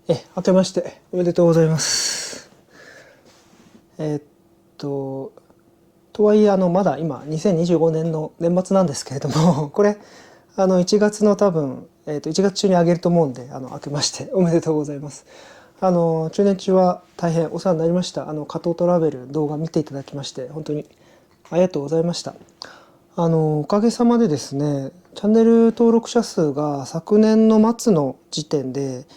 明けましておめでとうございます。えーっと、とはいえまだ今2025年の年末なんですけれども、これ1月の多分、1月中にあげると思うんで、明けましておめでとうございます。中年中は大変お世話になりました。加藤トラベル動画見ていただきまして本当にありがとうございました。おかげさまでですね、チャンネル登録者数が昨年の末の時点で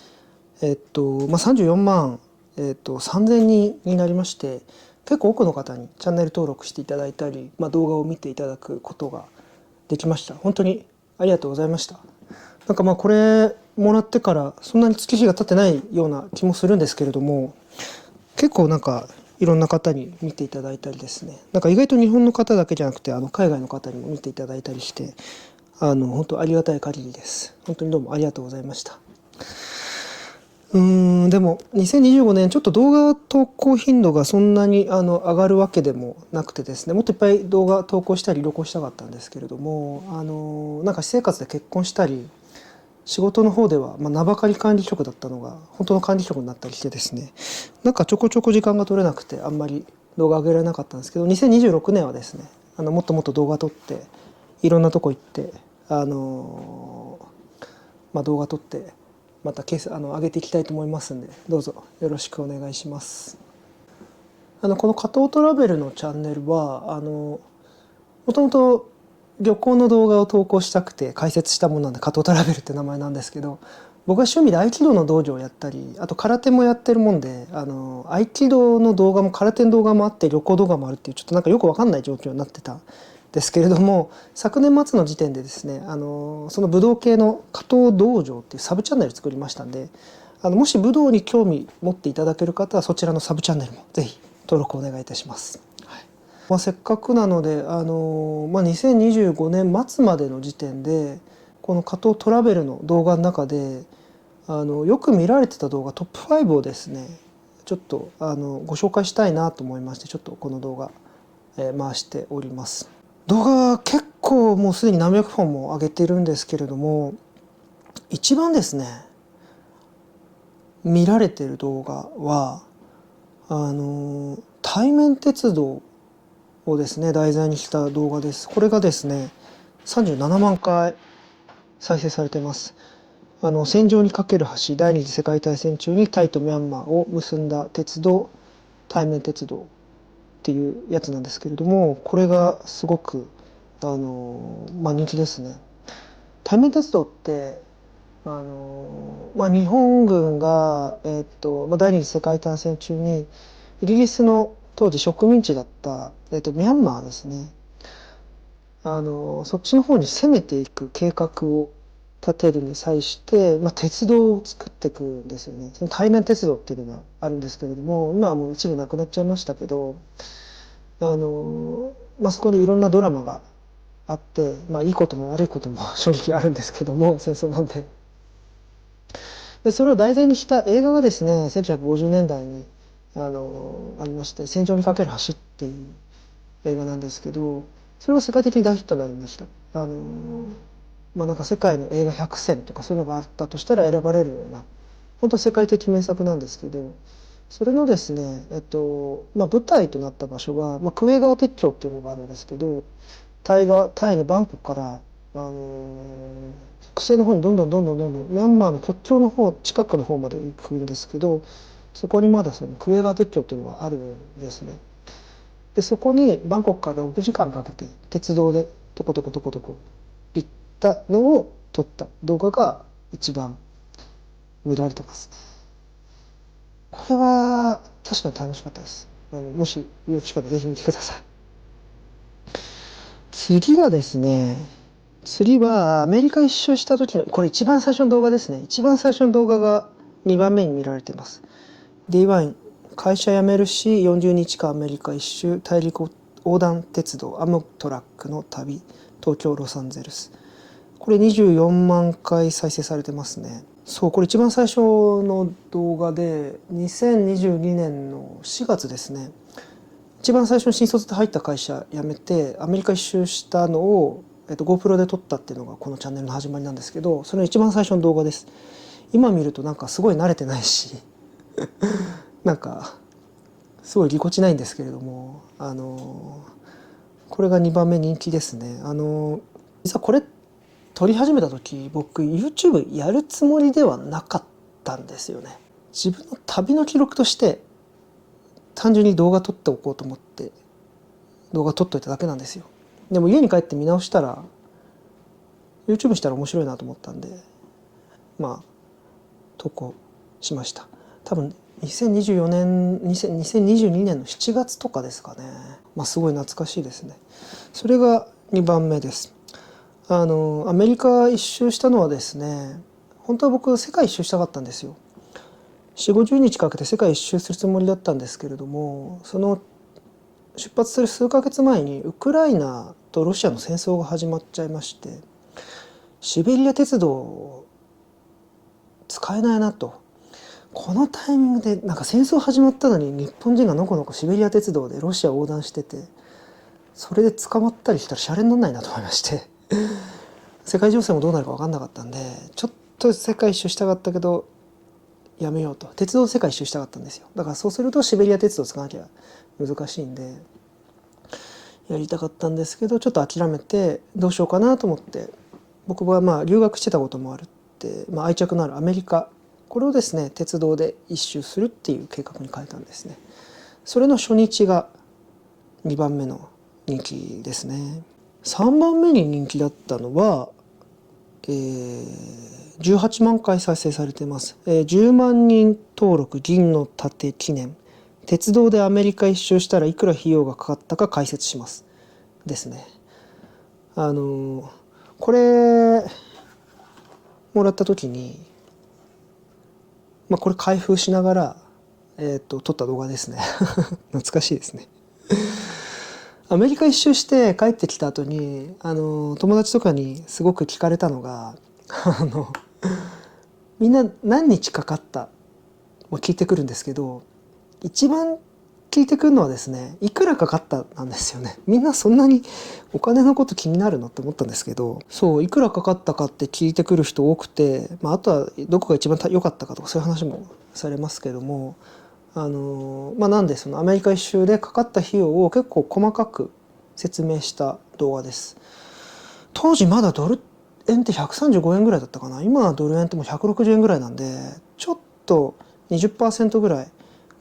34万、3000人になりまして、結構多くの方にチャンネル登録していただいたり、動画を見ていただくことができました。本当にありがとうございました。なんかこれもらってからそんなに月日が経ってないような気もするんですけれども、結構なんかいろんな方に見ていただいたりですね、なんか意外と日本の方だけじゃなくて海外の方にも見ていただいたりして、本当ありがたい限りです。本当にどうもありがとうございました。でも2025年ちょっと動画投稿頻度がそんなに上がるわけでもなくてですね、もっといっぱい動画投稿したり旅行したかったんですけれども、なんか私生活で結婚したり仕事の方では、名ばかり管理職だったのが本当の管理職になったりしてですね、なんかちょこちょこ時間が取れなくてあんまり動画上げられなかったんですけど、2026年はですね、もっともっと動画撮っていろんなとこ行って動画撮ってまた上げていきたいと思いますんで、どうぞよろしくお願いします。この加藤トラベルのチャンネルはもともと旅行の動画を投稿したくて開設したものなんで加藤トラベルって名前なんですけど、僕は趣味で合気道の道場をやったり、あと空手もやってるもんで、合気道の動画も空手の動画もあって旅行動画もあるっていう、ちょっとなんかよく分かんない状況になってたですけれども、昨年末の時点でですね、その武道系の加藤道場っていうサブチャンネル作りましたんで、もし武道に興味持っていただける方はそちらのサブチャンネルもぜひ登録お願いいたします。せっかくなので2025年末までの時点でこの加藤トラベルの動画の中でよく見られてた動画トップ5をですね、ちょっとご紹介したいなと思いまして、ちょっとこの動画、回しております。動画結構もうすでに何百本も上げているんですけれども、一番ですね見られてる動画は対面鉄道をですね題材にした動画です。これがですね37万回再生されてます。戦場にかける橋、第二次世界大戦中にタイとミャンマーを結んだ鉄道、対面鉄道っていうやつなんですけれども、これがすごく人気ですね。対面鉄道って日本軍が、第二次世界大戦中にイギリスの当時植民地だった、ミャンマーですね、そっちの方に攻めていく計画を立てるに際して、鉄道を作っていくんですよね。その対面鉄道っていうのがあるんですけれども、今はもう一部なくなっちゃいましたけど、そこにいろんなドラマがあって、いいことも悪いことも正直あるんですけども、戦争なんで。で、それを題材にした映画がですね、1950年代にありまして、戦場にかける橋っていう映画なんですけど、それが世界的に大ヒットになりました。なんか世界の映画100選とかそういうのがあったとしたら選ばれるような、本当世界的名作なんですけど、それのですね、舞台となった場所が、クエガワ鉄橋っていうのがあるんですけど、タイのバンコクから、北西の方にどんどんミャンマーの国境の方、近くの方まで行くんですけど、そこにまだそのクエガワ鉄橋っていうのがあるんですね。で、そこにバンコクから6時間かけて鉄道でトコトコトコトコ行ったのを撮った動画が一番見られてます。これは確かに楽しかったです。もしよろしかったらぜひ見てください。次はですね、次はアメリカ一周した時の、これ一番最初の動画ですね。一番最初の動画が2番目に見られています。D1、会社辞めるし40日間アメリカ一周大陸横断鉄道アムトラックの旅東京ロサンゼルス。これ24万回再生されてますね。そう、これ一番最初の動画で2022年の4月ですね。一番最初に新卒で入った会社辞めてアメリカ一周したのを、GoPro で撮ったっていうのがこのチャンネルの始まりなんですけど、それの一番最初の動画です。今見るとなんかすごい慣れてないしなんかすごいぎこちないんですけれども、これが2番目人気ですね。実はこれ撮り始めた時僕 YouTube やるつもりではなかったんですよね。自分の旅の記録として単純に動画撮っておこうと思って動画撮っといただけなんですよ。でも家に帰って見直したら YouTube したら面白いなと思ったんでまあ投稿しました。多分2024年2022年の7月とかですかね。すごい懐かしいですね。それが2番目です。アメリカ一周したのはですね、本当は僕世界一周したかったんですよ。4、50日かけて世界一周するつもりだったんですけれども、その出発する数ヶ月前にウクライナとロシアの戦争が始まっちゃいまして、シベリア鉄道使えないなと。このタイミングでなんか戦争始まったのに日本人がのこのこシベリア鉄道でロシアを横断してて、それで捕まったりしたらシャレにならないなと思いまして世界情勢もどうなるか分かんなかったんで、ちょっと世界一周したかったけどやめようと。鉄道で世界一周したかったんですよ。だからそうするとシベリア鉄道を使わなきゃ難しいんでやりたかったんですけど、ちょっと諦めてどうしようかなと思って、僕は留学してたこともあるって、愛着のあるアメリカ、これをですね鉄道で一周するっていう計画に変えたんですね。それの初日が2番目の人気ですね。3番目に人気だったのは、18万回再生されています。10万人登録銀の盾記念、鉄道でアメリカ一周したらいくら費用がかかったか解説しますですね。これもらった時に、これ開封しながら、撮った動画ですね懐かしいですね。アメリカ一周して帰ってきた後に友達とかにすごく聞かれたのがみんな何日かかったも聞いてくるんですけど、一番聞いてくるのはですね、いくらかかったなんですよね。みんなそんなにお金のこと気になるのって思ったんですけど、そういくらかかったかって聞いてくる人多くて、あとはどこが一番良かったかとかそういう話もされますけども、なんでそのアメリカ一周でかかった費用を結構細かく説明した動画です。当時まだドル円って135円ぐらいだったかな。今はドル円ってもう160円ぐらいなんで、ちょっと 20% ぐらい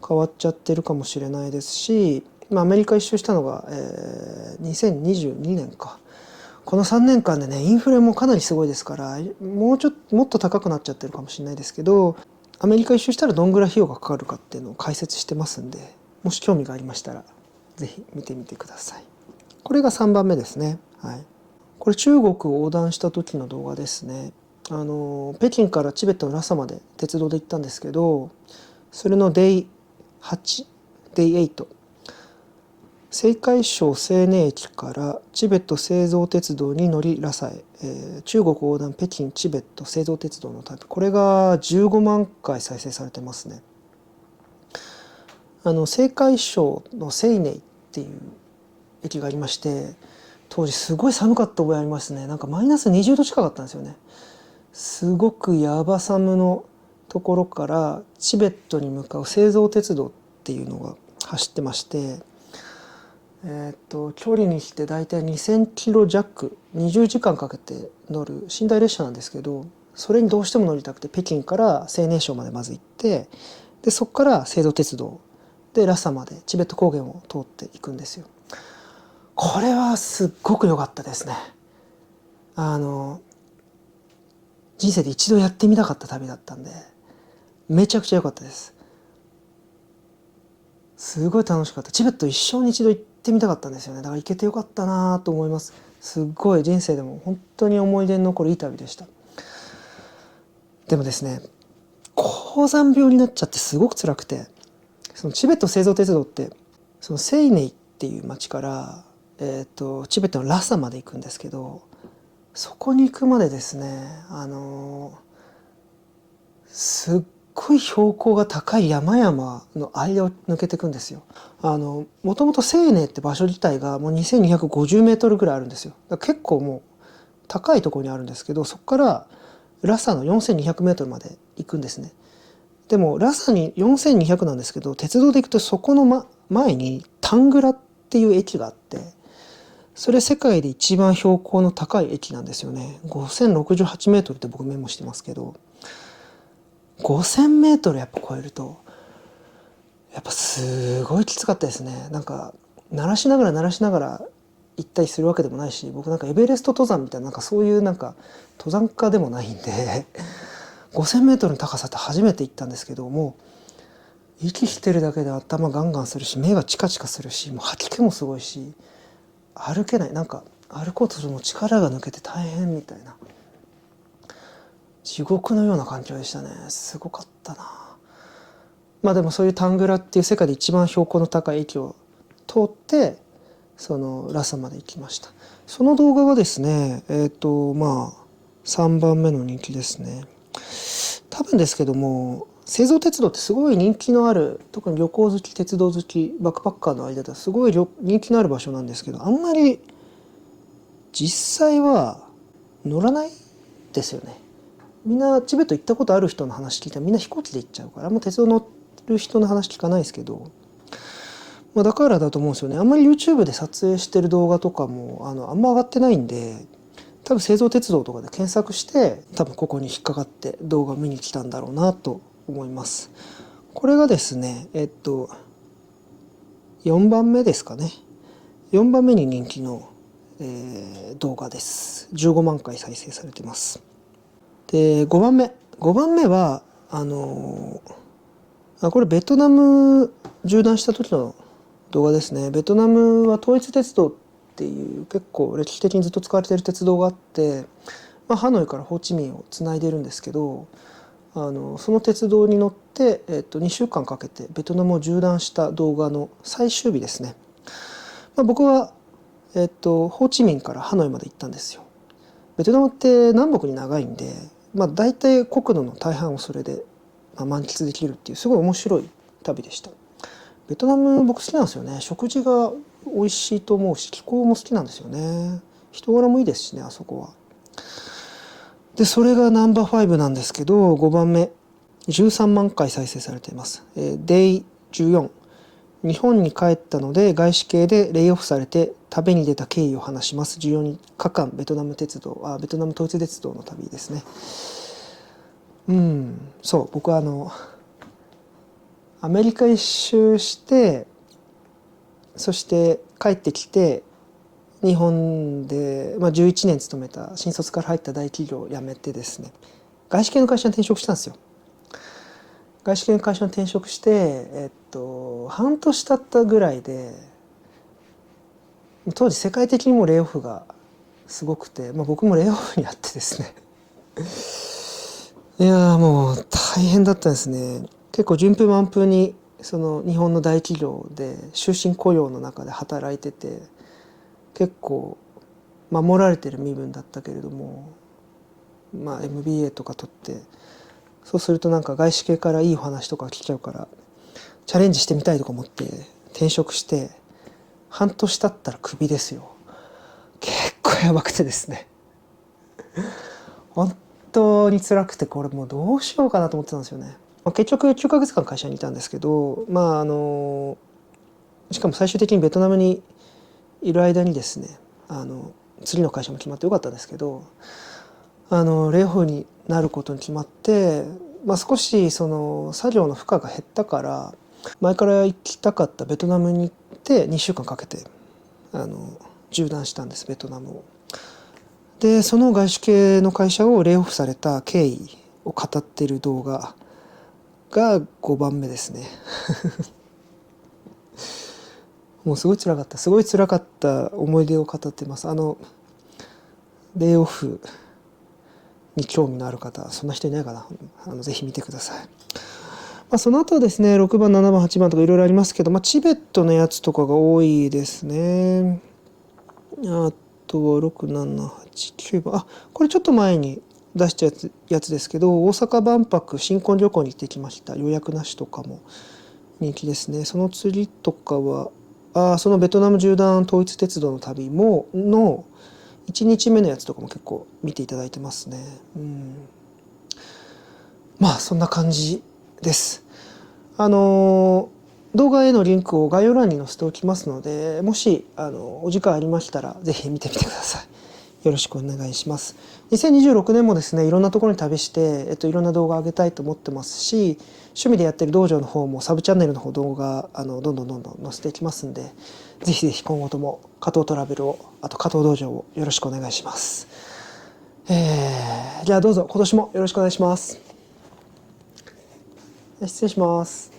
変わっちゃってるかもしれないですし、アメリカ一周したのが、2022年か。この3年間でねインフレもかなりすごいですから、もっと高くなっちゃってるかもしれないですけど、アメリカ一周したらどんぐらい費用がかかるかっていうのを解説してますんで、もし興味がありましたら是非見てみてください。これが3番目ですね。はい、これ中国を横断した時の動画ですね。北京からチベットのラサまで鉄道で行ったんですけど、それの Day8、Day8、青海省西寧駅からチベット製造鉄道に乗りラサへ、中国横断北京チベット製造鉄道の旅、これが15万回再生されてますね。青海省の西寧っていう駅がありまして、当時すごい寒かった覚えありますね。なんかマイナス20度近かったんですよね。すごくヤバ寒のところからチベットに向かう製造鉄道っていうのが走ってまして、距離にしてだいたい2000キロ弱、20時間かけて乗る寝台列車なんですけど、それにどうしても乗りたくて北京から西寧省までまず行って、でそこから製造鉄道でラサまでチベット高原を通っていくんですよ。これはすっごく良かったですね。人生で一度やってみたかった旅だったんでめちゃくちゃ良かったです。すごい楽しかった。チベット一生に一度行ってみたかったんですよね。だから行けてよかったなと思います。すっごい人生でも本当に思い出に残るいい旅でした。でもですね、高山病になっちゃってすごく辛くて、そのチベット製造鉄道ってその西寧っていう町から、チベットのラサまで行くんですけど、そこに行くまでですね、すっごい標高が高い山々の間を抜けていくんですよ。もともと西寧って場所自体がもう2250メートルぐらいあるんですよ。だから結構もう高いところにあるんですけど、そこからラサの4200メートルまで行くんですね。でもラサに4200なんですけど、鉄道で行くとそこの、前にタングラっていう駅があって、それ世界で一番標高の高い駅なんですよね。5068メートルって僕メモしてますけど、5000メートルやっぱ超えるとやっぱすごいきつかったですね。なんか鳴らしながら行ったりするわけでもないし、僕なんかエベレスト登山みたいな、なんかそういうなんか登山家でもないんで5000メートルの高さって初めて行ったんですけども、息してるだけで頭ガンガンするし、目がチカチカするし、もう吐き気もすごいし、歩けない、なんか歩こうとするも力が抜けて大変みたいな、地獄のような環境でしたね。すごかったな。まあでもそういうタングラっていう世界で一番標高の高い駅を通ってそのラサまで行きました。その動画がですね、まあ3番目の人気ですね。多分ですけども、製造鉄道ってすごい人気のある、特に旅行好き、鉄道好き、バックパッカーの間ではすごい人気のある場所なんですけど、あんまり実際は乗らないですよね。みんなチベット行ったことある人の話聞いたらみんな飛行機で行っちゃうから、あんま鉄道乗る人の話聞かないですけど、まあ、だからだと思うんですよね。あんまり YouTube で撮影してる動画とかもあんま上がってないんで、多分製造鉄道とかで検索して多分ここに引っかかって動画見に来たんだろうなと思います。これがですね4番目ですかね。4番目に人気の、動画です。15万回再生されてます。で5番目はこれベトナム縦断した時の動画ですね。ベトナムは統一鉄道っていう結構歴史的にずっと使われている鉄道があって、ハノイからホーチミンをつないでるんですけど、その鉄道に乗って、2週間かけてベトナムを縦断した動画の最終日ですね。僕は、ホーチミンからハノイまで行ったんですよ。ベトナムって南北に長いんで、大体国土の大半をそれで、満喫できるっていうすごい面白い旅でした。ベトナム僕好きなんですよね。食事が美味しいと思うし、気候も好きなんですよね。人柄もいいですしね、あそこは。でそれがナンバー5なんですけど、5番目13万回再生されています。Day14、日本に帰ったので外資系でレイオフされて旅に出た経緯を話します。14日間ベトナム統一鉄道の旅ですね。そう僕はアメリカ一周して、そして帰ってきて日本で、11年勤めた新卒から入った大企業を辞めてですね、外資系の会社に転職したんですよ。外資系の会社に転職して、半年経ったぐらいで、当時世界的にもレイオフがすごくて、僕もレイオフにあってですねいやもう大変だったですね。結構順風満風にその日本の大企業で終身雇用の中で働いてて、結構守られてる身分だったけれども、MBA とか取って、そうするとなんか外資系からいいお話とか聞いちゃうからチャレンジしてみたいとか思って転職して、半年経ったらクビですよ。結構やばくてですね本当に辛くて、これもうどうしようかなと思ってたんですよね。結局9ヶ月間会社にいたんですけど、しかも最終的にベトナムにいる間にですね、次の会社も決まってよかったんですけど、レイオフになることに決まって、少しその作業の負荷が減ったから、前から行きたかったベトナムに行って2週間かけて縦断したんです、ベトナムを。でその外資系の会社をレイオフされた経緯を語っている動画が5番目ですねもうすごい辛かった思い出を語ってます。レイオフに興味のある方、そんな人いないかな、ぜひ見てください。その後ですね、6番7番8番とかいろいろありますけど、チベットのやつとかが多いですね。あとは6、7、8、9番。これちょっと前に出したやつですけど、大阪万博新婚旅行に行ってきました。予約なしとかも人気ですね。その次とかは、そのベトナム縦断統一鉄道の旅の1日目のやつとかも結構見ていただいてますね。まあそんな感じです。動画へのリンクを概要欄に載せておきますので、もしお時間ありましたらぜひ見てみてください。よろしくお願いします。2026年もですね、いろんなところに旅して、いろんな動画上げたいと思ってますし、趣味でやってる道場の方もサブチャンネルの方動画どんどん載せていきますんで、ぜひぜひ今後とも加藤トラベルを、あと加藤道場をよろしくお願いします。じゃあどうぞ今年もよろしくお願いします。失礼します。